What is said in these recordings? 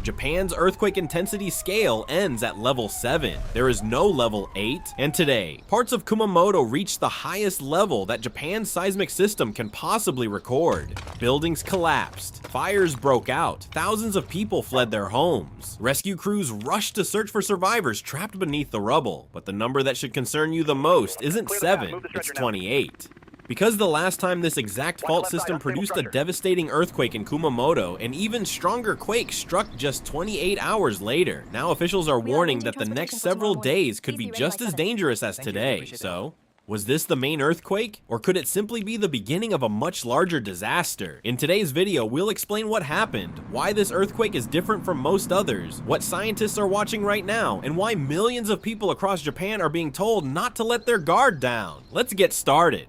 Japan's earthquake intensity scale ends at level 7. There is no level 8, and today, parts of Kumamoto reached the highest level that Japan's seismic system can possibly record. Buildings collapsed, fires broke out, thousands of people fled their homes. Rescue crews rushed to search for survivors trapped beneath the rubble, but the number that should concern you the most isn't 7, it's 28. Because the last time this exact fault system produced a devastating earthquake in Kumamoto, an even stronger quake struck just 28 hours later. Now officials are warning that the next several days could be just as dangerous as today. So, was this the main earthquake? Or could it simply be the beginning of a much larger disaster? In today's video, we'll explain what happened, why this earthquake is different from most others, what scientists are watching right now, and why millions of people across Japan are being told not to let their guard down. Let's get started.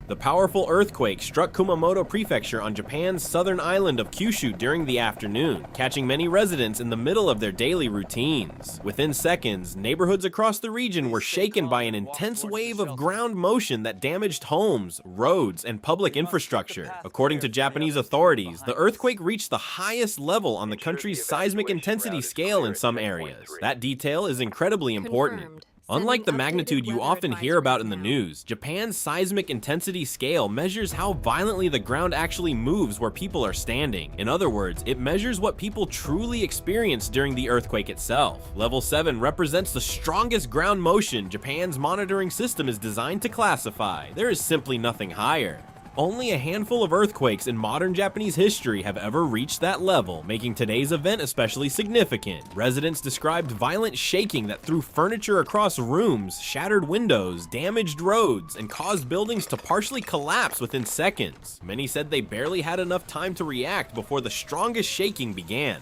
The powerful earthquake struck Kumamoto Prefecture on Japan's southern island of Kyushu during the afternoon, catching many residents in the middle of their daily routines. Within seconds, neighborhoods across the region were shaken by an intense wave of ground motion that damaged homes, roads, and public infrastructure. According to Japanese authorities, the earthquake reached the highest level on the country's seismic intensity scale in some areas. That detail is incredibly important. Unlike the magnitude you often hear about in the news, Japan's seismic intensity scale measures how violently the ground actually moves where people are standing. In other words, it measures what people truly experience during the earthquake itself. Level 7 represents the strongest ground motion Japan's monitoring system is designed to classify. There is simply nothing higher. Only a handful of earthquakes in modern Japanese history have ever reached that level, making today's event especially significant. Residents described violent shaking that threw furniture across rooms, shattered windows, damaged roads, and caused buildings to partially collapse within seconds. Many said they barely had enough time to react before the strongest shaking began.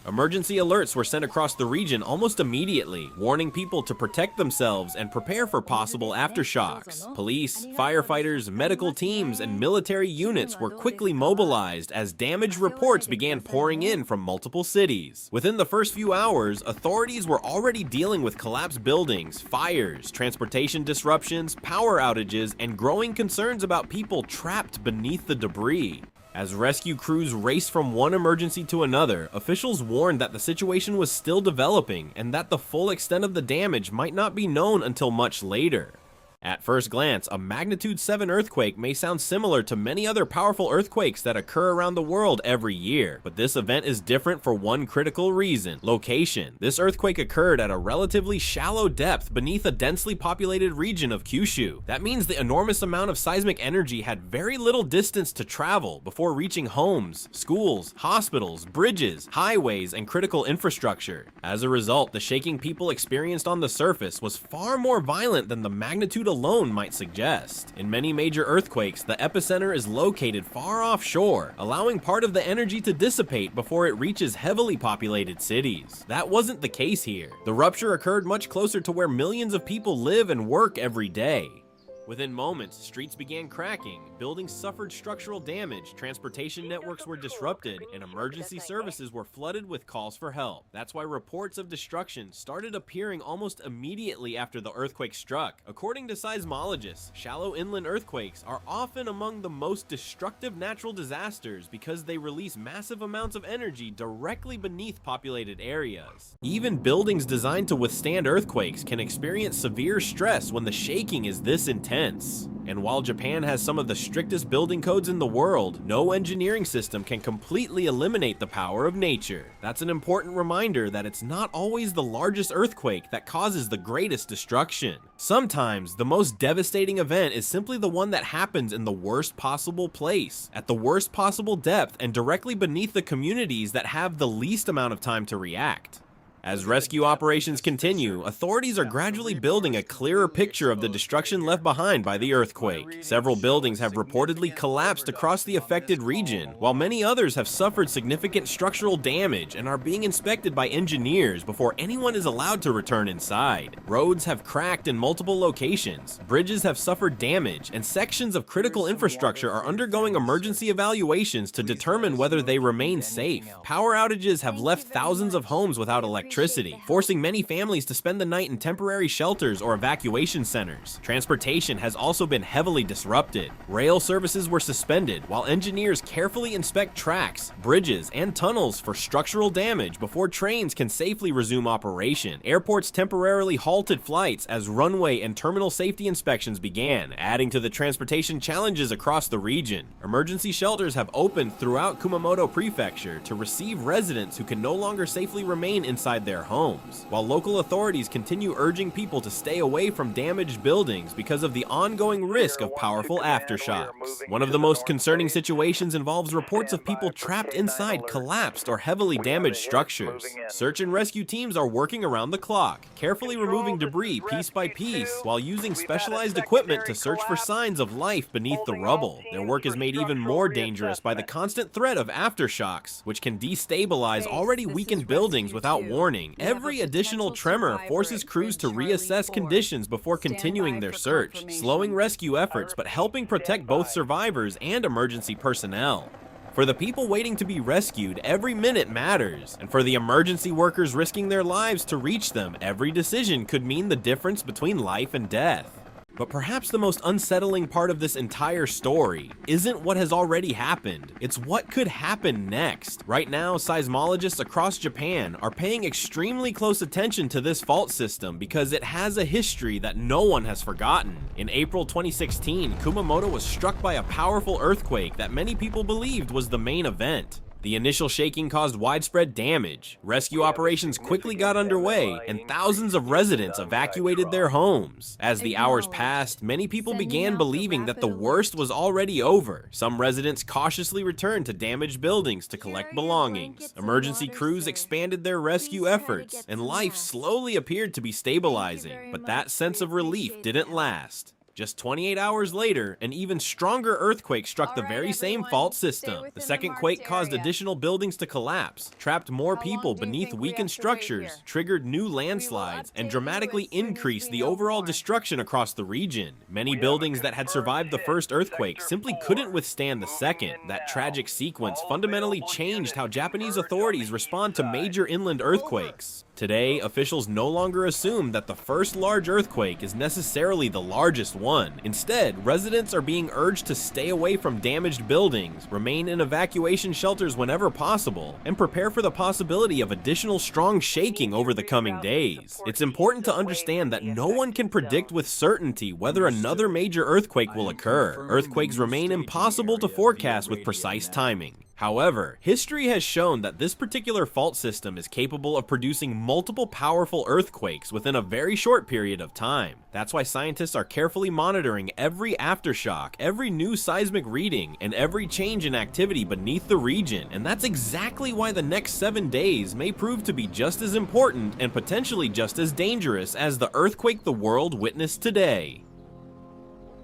Emergency alerts were sent across the region almost immediately, warning people to protect themselves and prepare for possible aftershocks. Police, firefighters, medical teams, and military units were quickly mobilized as damage reports began pouring in from multiple cities. Within the first few hours, authorities were already dealing with collapsed buildings, fires, transportation disruptions, power outages, and growing concerns about people trapped beneath the debris. As rescue crews raced from one emergency to another, officials warned that the situation was still developing and that the full extent of the damage might not be known until much later. At first glance, a magnitude 7 earthquake may sound similar to many other powerful earthquakes that occur around the world every year, but this event is different for one critical reason: location. This earthquake occurred at a relatively shallow depth beneath a densely populated region of Kyushu. That means the enormous amount of seismic energy had very little distance to travel before reaching homes, schools, hospitals, bridges, highways, and critical infrastructure. As a result, the shaking people experienced on the surface was far more violent than the magnitude alone might suggest. In many major earthquakes, the epicenter is located far offshore, allowing part of the energy to dissipate before it reaches heavily populated cities. That wasn't the case here. The rupture occurred much closer to where millions of people live and work every day. Within moments, streets began cracking, buildings suffered structural damage, transportation networks were disrupted, and emergency services were flooded with calls for help. That's why reports of destruction started appearing almost immediately after the earthquake struck. According to seismologists, shallow inland earthquakes are often among the most destructive natural disasters because they release massive amounts of energy directly beneath populated areas. Even buildings designed to withstand earthquakes can experience severe stress when the shaking is this intense. And while Japan has some of the strictest building codes in the world, no engineering system can completely eliminate the power of nature. That's an important reminder that it's not always the largest earthquake that causes the greatest destruction. Sometimes, the most devastating event is simply the one that happens in the worst possible place, at the worst possible depth, and directly beneath the communities that have the least amount of time to react. As rescue operations continue, authorities are gradually building a clearer picture of the destruction left behind by the earthquake. Several buildings have reportedly collapsed across the affected region, while many others have suffered significant structural damage and are being inspected by engineers before anyone is allowed to return inside. Roads have cracked in multiple locations, bridges have suffered damage, and sections of critical infrastructure are undergoing emergency evaluations to determine whether they remain safe. Power outages have left thousands of homes without electricity, electricity, forcing many families to spend the night in temporary shelters or evacuation centers. Transportation has also been heavily disrupted. Rail services were suspended, while engineers carefully inspect tracks, bridges, and tunnels for structural damage before trains can safely resume operation. Airports temporarily halted flights as runway and terminal safety inspections began, adding to the transportation challenges across the region. Emergency shelters have opened throughout Kumamoto Prefecture to receive residents who can no longer safely remain inside their homes, while local authorities continue urging people to stay away from damaged buildings because of the ongoing risk of powerful aftershocks. One of the most concerning situations involves reports of people trapped inside collapsed or heavily damaged structures. Search and rescue teams are working around the clock, carefully removing debris piece by piece while using specialized equipment to search for signs of life beneath the rubble. Their work is made even more dangerous by the constant threat of aftershocks, which can destabilize already weakened buildings without warning. Every additional tremor forces crews to reassess conditions before continuing their search, slowing rescue efforts but helping protect both survivors and emergency personnel. For the people waiting to be rescued, every minute matters, and for the emergency workers risking their lives to reach them, every decision could mean the difference between life and death. But perhaps the most unsettling part of this entire story isn't what has already happened, it's what could happen next. Right now, seismologists across Japan are paying extremely close attention to this fault system because it has a history that no one has forgotten. In April 2016, Kumamoto was struck by a powerful earthquake that many people believed was the main event. The initial shaking caused widespread damage. Rescue operations quickly got underway, and thousands of residents evacuated their homes. As the hours passed, many people began believing that the worst was already over. Some residents cautiously returned to damaged buildings to collect belongings. Emergency crews expanded their rescue efforts, and life slowly appeared to be stabilizing. But that sense of relief didn't last. Just 28 hours later, an even stronger earthquake struck the very same fault system. The second quake caused additional buildings to collapse, trapped more people beneath weakened structures, triggered new landslides, and dramatically increased the overall destruction across the region. Many buildings that had survived the first earthquake simply couldn't withstand the second. That tragic sequence fundamentally changed how Japanese authorities respond to major inland earthquakes. Today, officials no longer assume that the first large earthquake is necessarily the largest one. Instead, residents are being urged to stay away from damaged buildings, remain in evacuation shelters whenever possible, and prepare for the possibility of additional strong shaking over the coming days. It's important to understand that no one can predict with certainty whether another major earthquake will occur. Earthquakes remain impossible to forecast with precise timing. However, history has shown that this particular fault system is capable of producing multiple powerful earthquakes within a very short period of time. That's why scientists are carefully monitoring every aftershock, every new seismic reading, and every change in activity beneath the region. And that's exactly why the next 7 days may prove to be just as important and potentially just as dangerous as the earthquake the world witnessed today.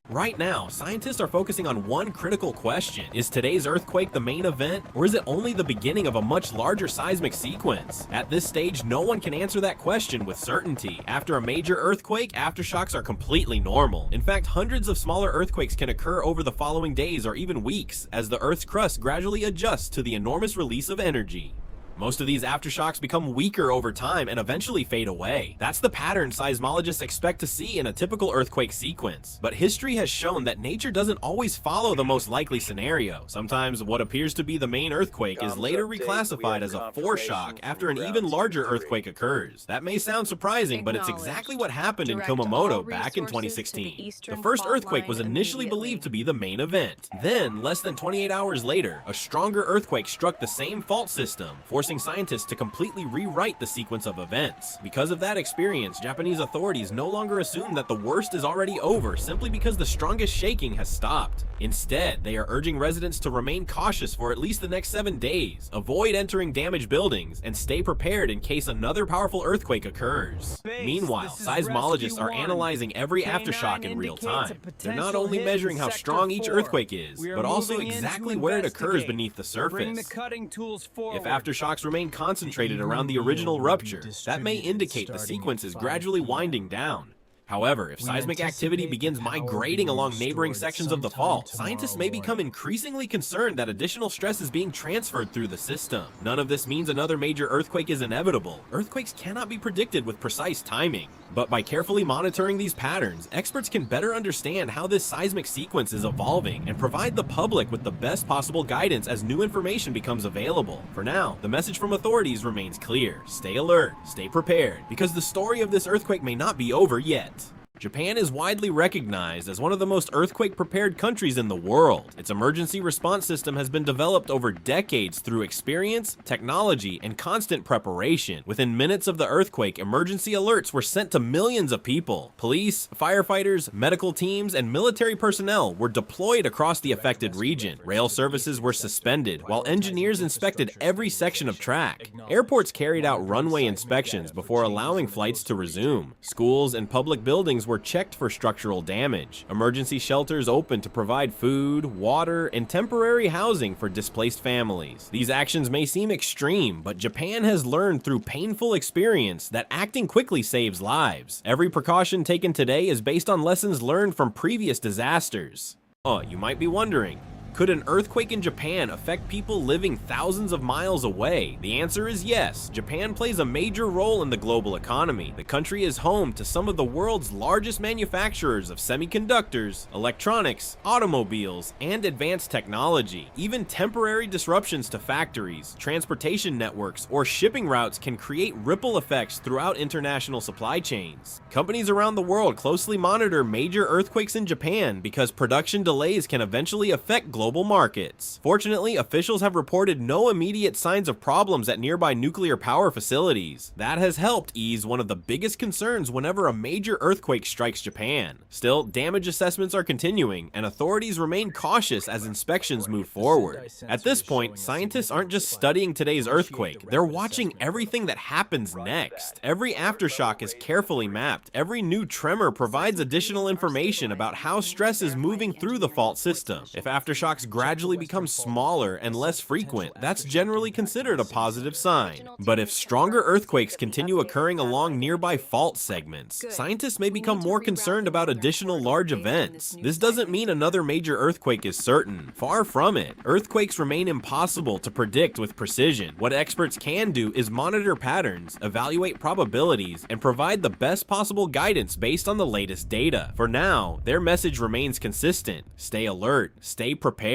Right now, scientists are focusing on one critical question. Is today's earthquake the main event, or is it only the beginning of a much larger seismic sequence? At this stage, no one can answer that question with certainty. After a major earthquake, aftershocks are completely normal. In fact, hundreds of smaller earthquakes can occur over the following days or even weeks, as the Earth's crust gradually adjusts to the enormous release of energy. Most of these aftershocks become weaker over time and eventually fade away. That's the pattern seismologists expect to see in a typical earthquake sequence. But history has shown that nature doesn't always follow the most likely scenario. Sometimes what appears to be the main earthquake is later reclassified as a foreshock after an even larger earthquake occurs. That may sound surprising, but it's exactly what happened in Kumamoto back in 2016. The first earthquake was initially believed to be the main event. Then, less than 28 hours later, a stronger earthquake struck the same fault system, forcing scientists to completely rewrite the sequence of events. Because of that experience, Japanese authorities no longer assume that the worst is already over simply because the strongest shaking has stopped. Instead, they are urging residents to remain cautious for at least the next 7 days, avoid entering damaged buildings, and stay prepared in case another powerful earthquake occurs. Meanwhile, seismologists are analyzing every aftershock in real time. They're not only measuring how strong each earthquake is, but also exactly where it occurs beneath the surface. If aftershocks remain concentrated around the original rupture, that may indicate the sequence is gradually winding down. However, if seismic activity begins migrating along neighboring sections of the fault, scientists may become increasingly concerned that additional stress is being transferred through the system. None of this means another major earthquake is inevitable. Earthquakes cannot be predicted with precise timing. But by carefully monitoring these patterns, experts can better understand how this seismic sequence is evolving and provide the public with the best possible guidance as new information becomes available. For now, the message from authorities remains clear. Stay alert, stay prepared, because the story of this earthquake may not be over yet. Japan is widely recognized as one of the most earthquake-prepared countries in the world. Its emergency response system has been developed over decades through experience, technology, and constant preparation. Within minutes of the earthquake, emergency alerts were sent to millions of people. Police, firefighters, medical teams, and military personnel were deployed across the affected region. Rail services were suspended, while engineers inspected every section of track. Airports carried out runway inspections before allowing flights to resume. Schools and public buildings were checked for structural damage. Emergency shelters opened to provide food, water, and temporary housing for displaced families. These actions may seem extreme, but Japan has learned through painful experience that acting quickly saves lives. Every precaution taken today is based on lessons learned from previous disasters. You might be wondering, could an earthquake in Japan affect people living thousands of miles away? The answer is yes. Japan plays a major role in the global economy. The country is home to some of the world's largest manufacturers of semiconductors, electronics, automobiles, and advanced technology. Even temporary disruptions to factories, transportation networks, or shipping routes can create ripple effects throughout international supply chains. Companies around the world closely monitor major earthquakes in Japan because production delays can eventually affect global markets. Fortunately, officials have reported no immediate signs of problems at nearby nuclear power facilities. That has helped ease one of the biggest concerns whenever a major earthquake strikes Japan. Still, damage assessments are continuing, and authorities remain cautious as inspections move forward. At this point, scientists aren't just studying today's earthquake, they're watching everything that happens next. Every aftershock is carefully mapped. Every new tremor provides additional information about how stress is moving through the fault system. If aftershocks gradually become smaller and less frequent, that's generally considered a positive sign. But if stronger earthquakes continue occurring along nearby fault segments, scientists may become more concerned about additional large events. This doesn't mean another major earthquake is certain. Far from it. Earthquakes remain impossible to predict with precision. What experts can do is monitor patterns, evaluate probabilities, and provide the best possible guidance based on the latest data. For now, their message remains consistent. Stay alert, stay prepared,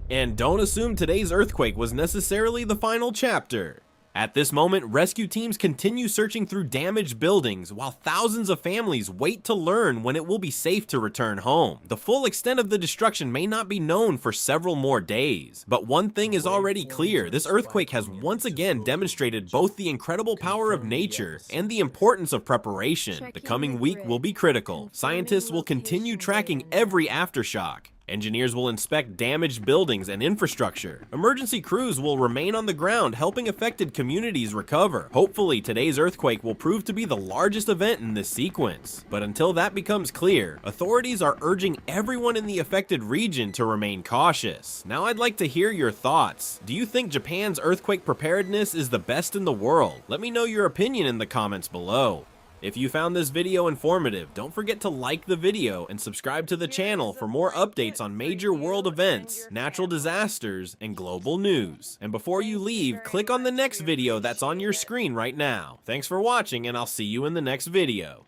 and don't assume today's earthquake was necessarily the final chapter. At this moment, rescue teams continue searching through damaged buildings while thousands of families wait to learn when it will be safe to return home. The full extent of the destruction may not be known for several more days, but one thing is already clear: this earthquake has once again demonstrated both the incredible power of nature and the importance of preparation. The coming week will be critical. Scientists will continue tracking every aftershock. Engineers will inspect damaged buildings and infrastructure. Emergency crews will remain on the ground helping affected communities recover. Hopefully, today's earthquake will prove to be the largest event in this sequence. But until that becomes clear, authorities are urging everyone in the affected region to remain cautious. Now I'd like to hear your thoughts. Do you think Japan's earthquake preparedness is the best in the world? Let me know your opinion in the comments below. If you found this video informative, don't forget to like the video and subscribe to the channel for more updates on major world events, natural disasters, and global news. And before you leave, click on the next video that's on your screen right now. Thanks for watching, and I'll see you in the next video.